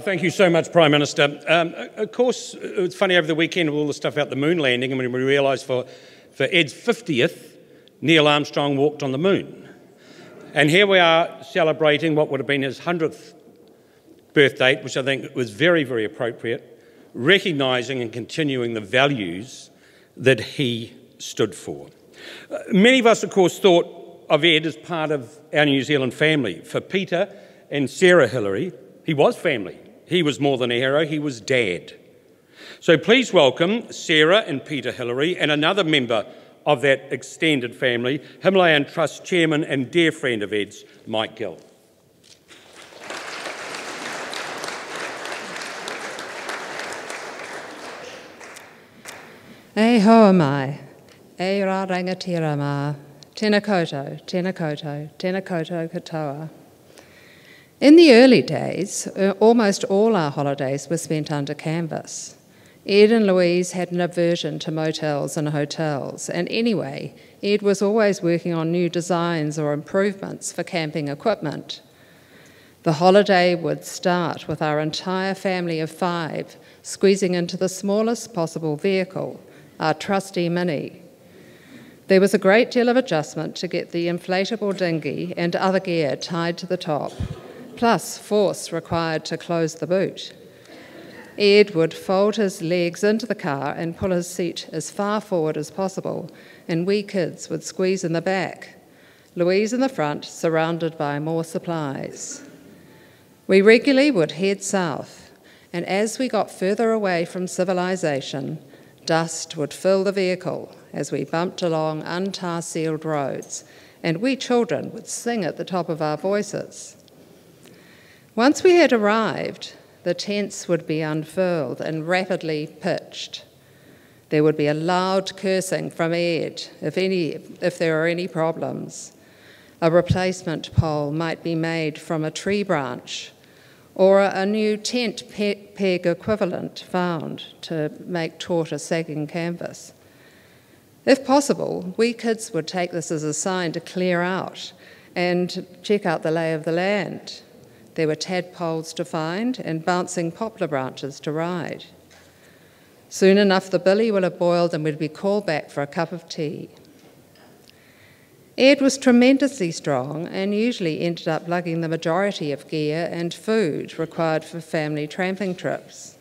Thank you so much, Prime Minister. Of course, it was funny over the weekend with all the stuff about the moon landing, and when we realised for Ed's 50th, Neil Armstrong walked on the moon. And here we are celebrating what would have been his 100th birthday, which I think was very, very appropriate, recognising and continuing the values that he stood for. Many of us, of course, thought of Ed as part of our New Zealand family. For Peter and Sarah Hillary, he was family. He was more than a hero, he was Dad. So please welcome Sarah and Peter Hillary and another member of that extended family, Himalayan Trust Chairman and dear friend of Ed's, Mike Gill. E hoa mai, e rā rangatira mā, tēnā koutou, tēnā koutou, tēnā koutou katoa. In the early days, almost all our holidays were spent under canvas. Ed and Louise had an aversion to motels and hotels, and anyway, Ed was always working on new designs or improvements for camping equipment. The holiday would start with our entire family of 5 squeezing into the smallest possible vehicle, our trusty Mini. There was a great deal of adjustment to get the inflatable dinghy and other gear tied to the top, plus force required to close the boot. Ed would fold his legs into the car and pull his seat as far forward as possible, and we kids would squeeze in the back, Louise in the front, surrounded by more supplies. We regularly would head south, and as we got further away from civilization, dust would fill the vehicle as we bumped along untar-sealed roads, and we children would sing at the top of our voices. Once we had arrived, the tents would be unfurled and rapidly pitched. There would be a loud cursing from Ed if there are any problems. A replacement pole might be made from a tree branch, or a new tent peg equivalent found to make taut a sagging canvas. If possible, we kids would take this as a sign to clear out and check out the lay of the land. There were tadpoles to find and bouncing poplar branches to ride. Soon enough, the billy will have boiled and we'd be called back for a cup of tea. Ed was tremendously strong and usually ended up lugging the majority of gear and food required for family tramping trips.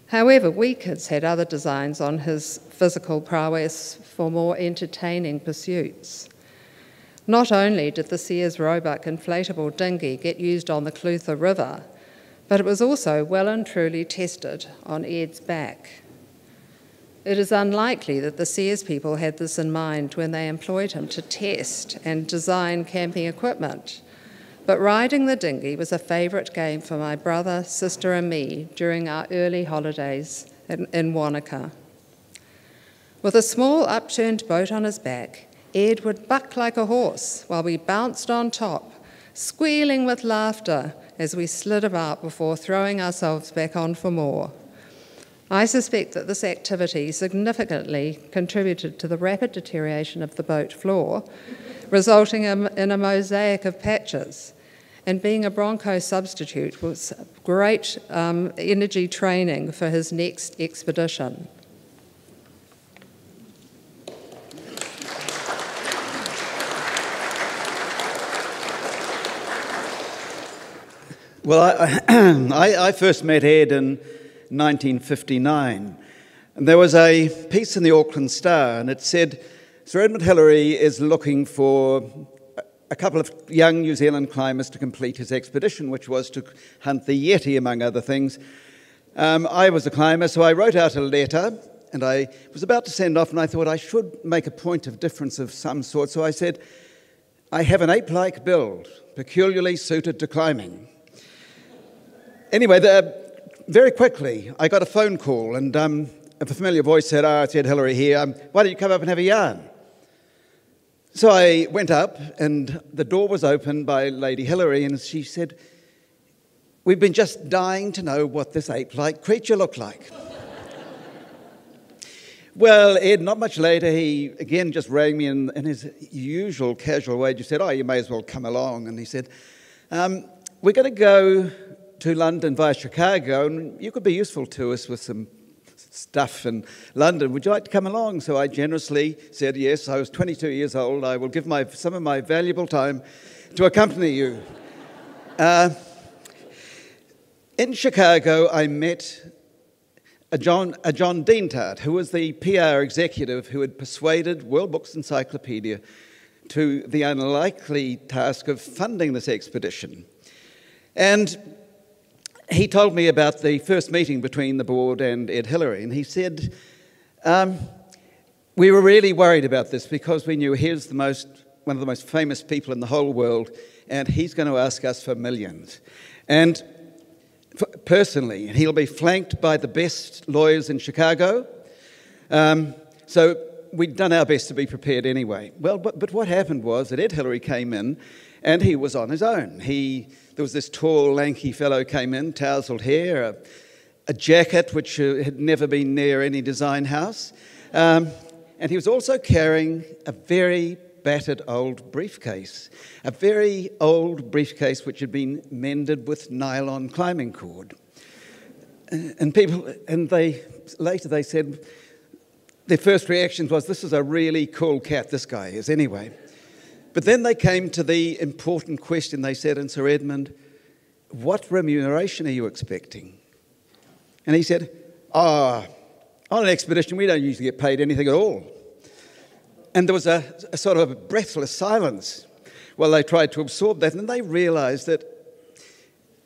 However, we kids had other designs on his physical prowess for more entertaining pursuits. Not only did the Sears Roebuck inflatable dinghy get used on the Clutha River, but it was also well and truly tested on Ed's back. It is unlikely that the Sears people had this in mind when they employed him to test and design camping equipment, but riding the dinghy was a favourite game for my brother, sister and me during our early holidays in Wanaka. With a small upturned boat on his back, Ed would buck like a horse while we bounced on top, squealing with laughter as we slid about before throwing ourselves back on for more. I suspect that this activity significantly contributed to the rapid deterioration of the boat floor, resulting in a mosaic of patches. And being a Bronco substitute was great energy training for his next expedition. Well, I first met Ed in 1959, and there was a piece in the Auckland Star, and it said, Sir Edmund Hillary is looking for a couple of young New Zealand climbers to complete his expedition, which was to hunt the Yeti, among other things. I was a climber, so I wrote out a letter, and I was about to send off, and I thought I should make a point of difference of some sort, so I said, I have an ape-like build, peculiarly suited to climbing. Anyway, very quickly, I got a phone call, and a familiar voice said, it's Ed Hillary here, why don't you come up and have a yarn? So I went up, and the door was opened by Lady Hillary, and she said, we've been just dying to know what this ape-like creature looked like. Well, Ed, not much later, he again just rang me in his usual casual way. Just said, you may as well come along. And he said, we're going to go to London via Chicago, and you could be useful to us with some stuff in London. Would you like to come along? So I generously said yes. I was 22 years old. I will give some of my valuable time to accompany you. In Chicago, I met a John Deentart, who was the PR executive who had persuaded World Books Encyclopedia to the unlikely task of funding this expedition. And he told me about the first meeting between the board and Ed Hillary, and he said, we were really worried about this because we knew here's one of the most famous people in the whole world, and he's going to ask us for millions. And personally, he'll be flanked by the best lawyers in Chicago. So we'd done our best to be prepared anyway. Well, but what happened was that Ed Hillary came in, and he was on his own. There was this tall, lanky fellow came in, tousled hair, a jacket which had never been near any design house. And he was also carrying a very battered old briefcase, a very old briefcase which had been mended with nylon climbing cord. And later they said, their first reaction was, this is a really cool cat, this guy is, anyway. But then they came to the important question. They said, and Sir Edmund, what remuneration are you expecting? And he said, on an expedition, we don't usually get paid anything at all. And there was a sort of a breathless silence while they tried to absorb that. And then they realised that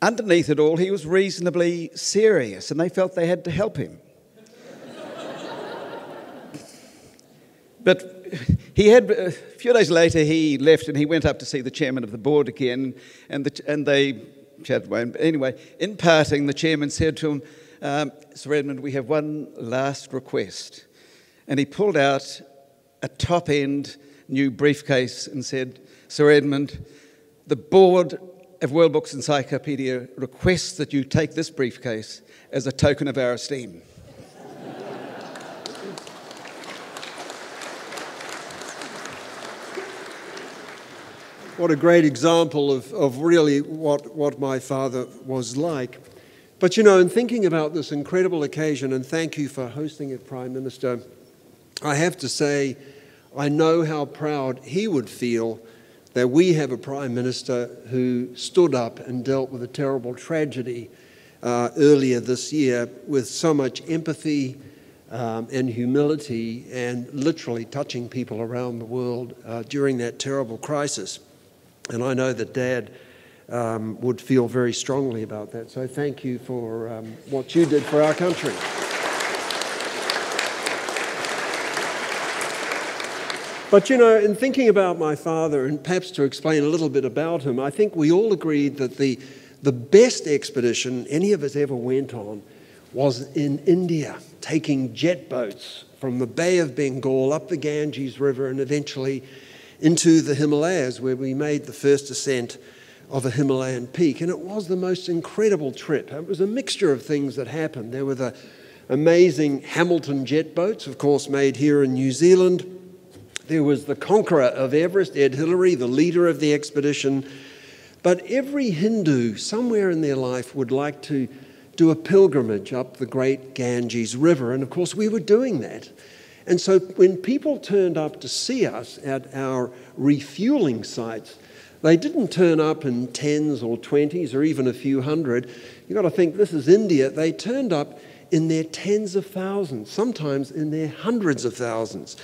underneath it all, he was reasonably serious, and they felt they had to help him. But a few days later, he left and he went up to see the chairman of the board again, and they chatted away. Anyway, in parting, the chairman said to him, Sir Edmund, we have one last request. And he pulled out a top-end new briefcase and said, Sir Edmund, the board of World Books Encyclopedia requests that you take this briefcase as a token of our esteem. What a great example of really what my father was like. But, you know, in thinking about this incredible occasion, and thank you for hosting it, Prime Minister, I have to say, I know how proud he would feel that we have a Prime Minister who stood up and dealt with a terrible tragedy earlier this year with so much empathy and humility and literally touching people around the world during that terrible crisis. And I know that Dad would feel very strongly about that. So thank you for what you did for our country. But, you know, in thinking about my father, and perhaps to explain a little bit about him, I think we all agreed that the best expedition any of us ever went on was in India, taking jet boats from the Bay of Bengal up the Ganges River and eventually into the Himalayas, where we made the first ascent of a Himalayan peak. And it was the most incredible trip. It was a mixture of things that happened. There were the amazing Hamilton jet boats, of course, made here in New Zealand. There was the conqueror of Everest, Ed Hillary, the leader of the expedition. But every Hindu, somewhere in their life, would like to do a pilgrimage up the great Ganges River. And of course, we were doing that. And so when people turned up to see us at our refueling sites, they didn't turn up in 10s or 20s or even a few hundred. You've got to think, this is India. They turned up in their tens of thousands, sometimes in their hundreds of thousands.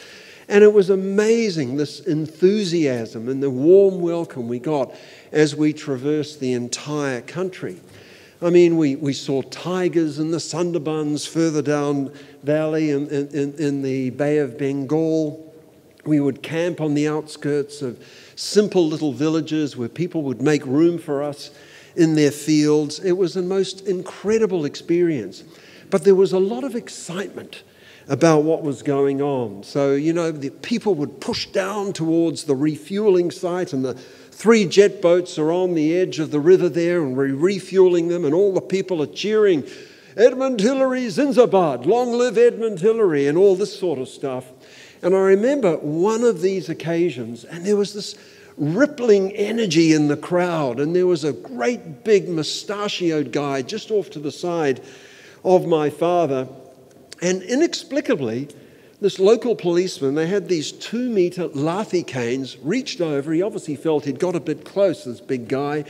And it was amazing, this enthusiasm and the warm welcome we got as we traversed the entire country. I mean, we saw tigers in the Sundarbans further down valley in the Bay of Bengal. We would camp on the outskirts of simple little villages where people would make room for us in their fields. It was the most incredible experience. But there was a lot of excitement about what was going on. So, you know, the people would push down towards the refueling site, and the 3 jet boats are on the edge of the river there, and we're refueling them, and all the people are cheering, Edmund Hillary, Zindabad, long live Edmund Hillary, and all this sort of stuff. And I remember one of these occasions, and there was this rippling energy in the crowd. And there was a great big mustachioed guy just off to the side of my father. And inexplicably, this local policeman, they had these 2-meter Lathi canes, reached over. He obviously felt he'd got a bit close, this big guy,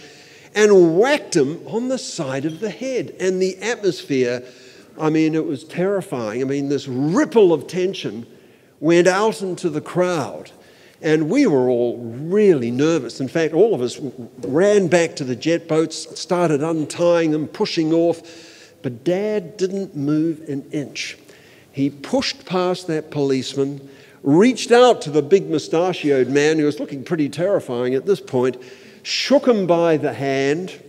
and whacked him on the side of the head. And the atmosphere, I mean, it was terrifying. I mean, this ripple of tension went out into the crowd. And we were all really nervous. In fact, all of us ran back to the jet boats, started untying them, pushing off. But Dad didn't move an inch. He pushed past that policeman, reached out to the big mustachioed man who was looking pretty terrifying at this point, shook him by the hand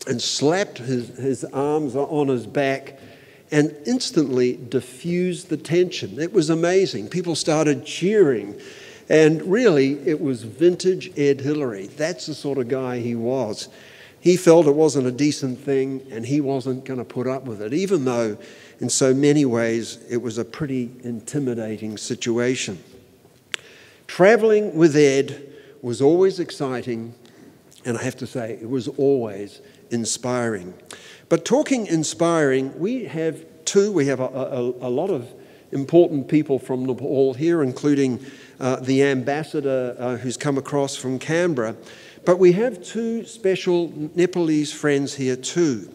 and slapped his arms on his back and instantly diffused the tension. It was amazing. People started cheering. And really, it was vintage Ed Hillary. That's the sort of guy he was. He felt it wasn't a decent thing, and he wasn't going to put up with it, even though in so many ways it was a pretty intimidating situation. Traveling with Ed was always exciting, and I have to say, it was always inspiring. But talking inspiring, we have a lot of important people from Nepal here, including the ambassador who's come across from Canberra. But we have 2 special Nepalese friends here too.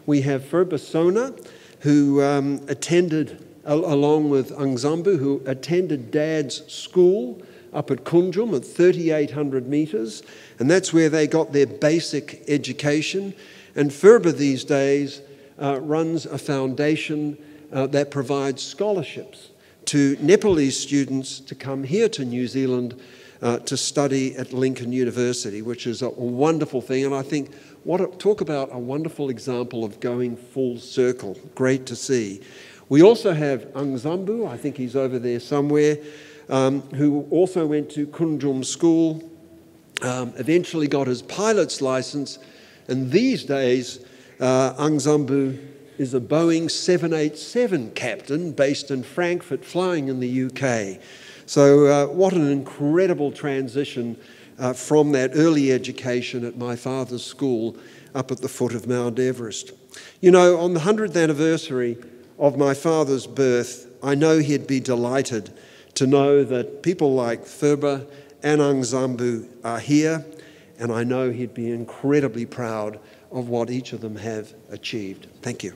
We have Ferba Sona, who attended, along with Angzambu, who attended Dad's school up at Kunjum at 3,800 metres, and that's where they got their basic education. And Ferba these days runs a foundation that provides scholarships to Nepalese students to come here to New Zealand to study at Lincoln University, which is a wonderful thing. And I think, talk about a wonderful example of going full circle. Great to see. We also have Angzambu, I think he's over there somewhere, who also went to Kunjum School, eventually got his pilot's license, and these days Angzambu is a Boeing 787 captain based in Frankfurt, flying in the UK. So what an incredible transition from that early education at my father's school up at the foot of Mount Everest. You know, on the 100th anniversary of my father's birth, I know he'd be delighted to know that people like Ferba and Angzambu are here, and I know he'd be incredibly proud of what each of them have achieved. Thank you.